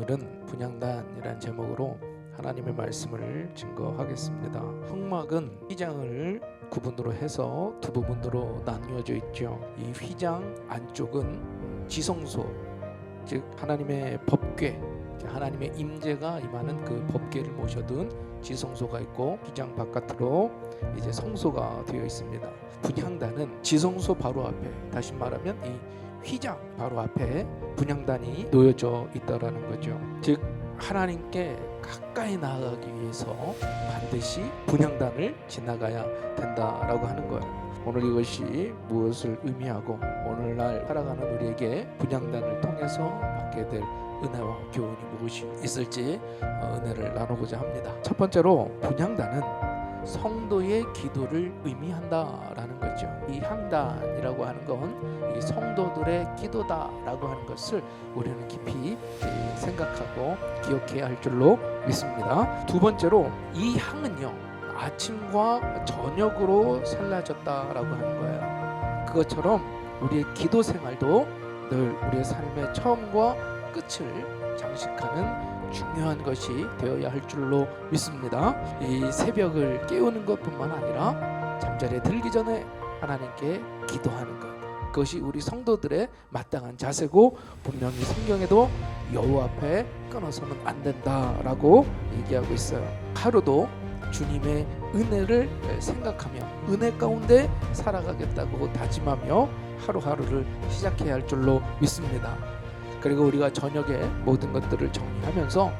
오늘은 분향단이라는 제목으로 하나님의 말씀을 증거하겠습니다. 흑막은 휘장을 구분으로 해서 두 부분으로 나뉘어져 있죠. 이 휘장 안쪽은 지성소, 즉 하나님의 법궤, 하나님의 임재가 임하는 그 법궤를 모셔둔 지성소가 있고, 휘장 바깥으로 이제 성소가 되어 있습니다. 분향단은 지성소 바로 앞에, 다시 말하면 이 휘장 바로 앞에 분향단이 놓여져 있다라는 거죠. 즉 하나님께 가까이 나아가기 위해서 반드시 분향단을 지나가야 된다라고 하는 거예요. 오늘 이것이 무엇을 의미하고 오늘날 살아가는 우리에게 분향단을 통해서 받게 될 은혜와 교훈이 무엇이 있을지 은혜를 나누고자 합니다. 첫 번째로 분향단은 성도의 기도를 의미한다라는 거죠. 이 향단이라고 하는 건 이 성도들의 기도다라고 하는 것을 우리는 깊이 생각하고 기억해야 할 줄로 믿습니다. 두 번째로 이 향은요, 아침과 저녁으로 살라졌다라고 하는 거예요. 그것처럼 우리의 기도 생활도 늘 우리의 삶의 처음과 끝을 장식하는 중요한 것이 되어야 할 줄로 믿습니다. 이 새벽을 깨우는 것뿐만 아니라 잠자리에 들기 전에 하나님께 기도하는 것, 그것이 우리 성도들의 마땅한 자세고, 분명히 성경에도 여호와 앞에 끊어서는 안 된다라고 얘기하고 있어요. 하루도 주님의 은혜를 생각하며 은혜 가운데 살아가겠다고 다짐하며 하루하루를 시작해야 할 줄로 믿습니다. 그리고 우리가 저녁에 모든 것들을 정리하면서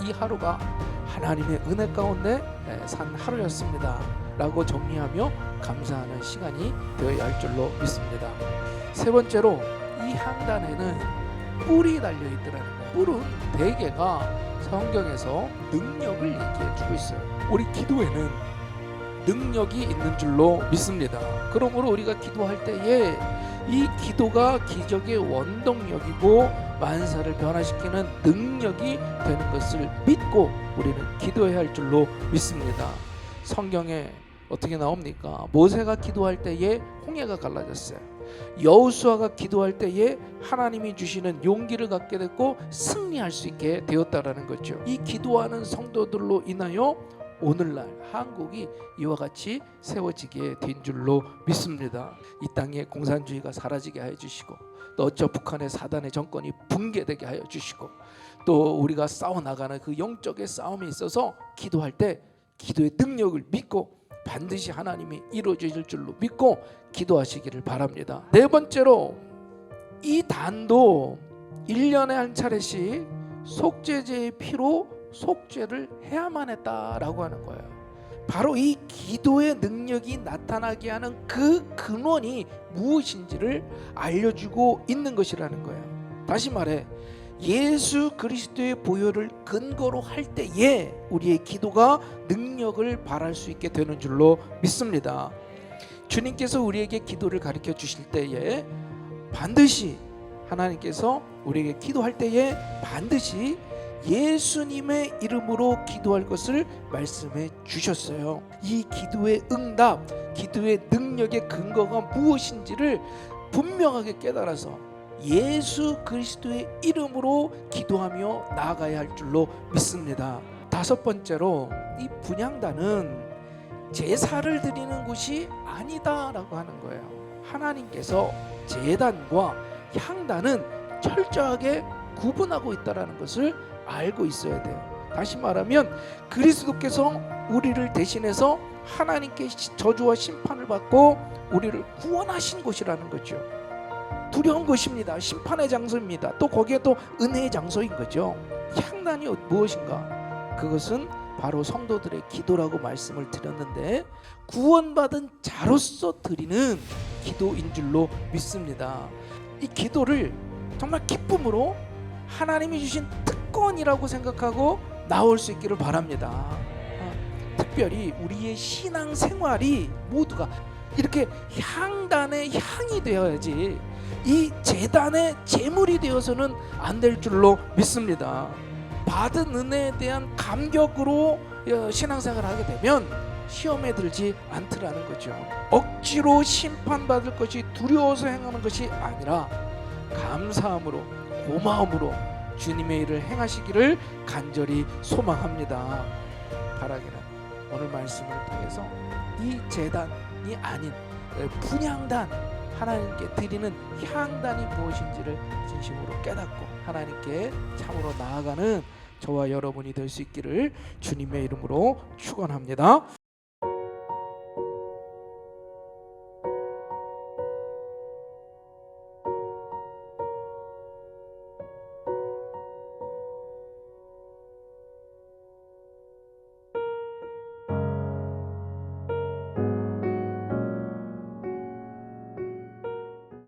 이 하루가 하나님의 은혜 가운데 산 하루였습니다 라고 정리하며 감사하는 시간이 되어야 할 줄로 믿습니다. 세 번째로 이 향단에는 뿔이 달려있더라는 거예요. 뿔은 대개가 성경에서 능력을 얘기해 주고 있어요. 우리 기도에는 능력이 있는 줄로 믿습니다. 그러므로 우리가 기도할 때에 이 기도가 기적의 원동력이고 만사를 변화시키는 능력이 되는 것을 믿고 우리는 기도해야 할 줄로 믿습니다. 성경에 어떻게 나옵니까? 모세가 기도할 때에 홍해가 갈라졌어요. 여호수아가 기도할 때에 하나님이 주시는 용기를 갖게 됐고 승리할 수 있게 되었다라는 거죠. 이 기도하는 성도들로 인하여 오늘날 한국이 이와 같이 세워지게 된 줄로 믿습니다. 이 땅에 공산주의가 사라지게 하여 주시고, 또 어쩌 북한의 사단의 정권이 붕괴되게 하여 주시고, 또 우리가 싸워나가는 그 영적의 싸움에 있어서 기도할 때 기도의 능력을 믿고 반드시 하나님이 이루어질 줄로 믿고 기도하시기를 바랍니다. 네 번째로 이 단도 1년에 한 차례씩 속죄제의 피로 속죄를 해야만 했다라고 하는 거예요. 바로 이 기도의 능력이 나타나게 하는 그 근원이 무엇인지를 알려주고 있는 것이라는 거예요. 다시 말해 예수 그리스도의 보혈을 근거로 할 때에 우리의 기도가 능력을 발할 수 있게 되는 줄로 믿습니다. 주님께서 우리에게 기도를 가르쳐 주실 때에 반드시 하나님께서 우리에게 기도할 때에 반드시 예수님의 이름으로 기도할 것을 말씀해 주셨어요. 이 기도의 응답, 기도의 능력의 근거가 무엇인지를 분명하게 깨달아서 예수 그리스도의 이름으로 기도하며 나아가야 할 줄로 믿습니다. 다섯 번째로 이 분향단은 제사를 드리는 곳이 아니다라고 하는 거예요. 하나님께서 제단과 향단은 철저하게 구분하고 있다는 것을 알고 있어야 돼요. 다시 말하면 그리스도께서 우리를 대신해서 하나님께 저주와 심판을 받고 우리를 구원하신 곳이라는 거죠. 두려운 것입니다. 심판의 장소입니다. 또 거기에 또 은혜의 장소인 거죠. 향단이 무엇인가? 그것은 바로 성도들의 기도라고 말씀을 드렸는데, 구원받은 자로서 드리는 기도인 줄로 믿습니다. 이 기도를 정말 기쁨으로 하나님이 주신 특권이라고 생각하고 나올 수 있기를 바랍니다. 특별히 우리의 신앙 생활이 모두가 이렇게 향단의 향이 되어야지 이 제단의 제물이 되어서는 안 될 줄로 믿습니다. 받은 은혜에 대한 감격으로 신앙생활을 하게 되면 시험에 들지 않더라는 거죠. 억지로 심판받을 것이 두려워서 행하는 것이 아니라 감사함으로, 고마움으로 주님의 일을 행하시기를 간절히 소망합니다. 바라기는 오늘 말씀을 통해서 이 제단이 아닌 분향단, 하나님께 드리는 향단이 무엇인지를 진심으로 깨닫고 하나님께 참으로 나아가는 저와 여러분이 될 수 있기를 주님의 이름으로 축원합니다.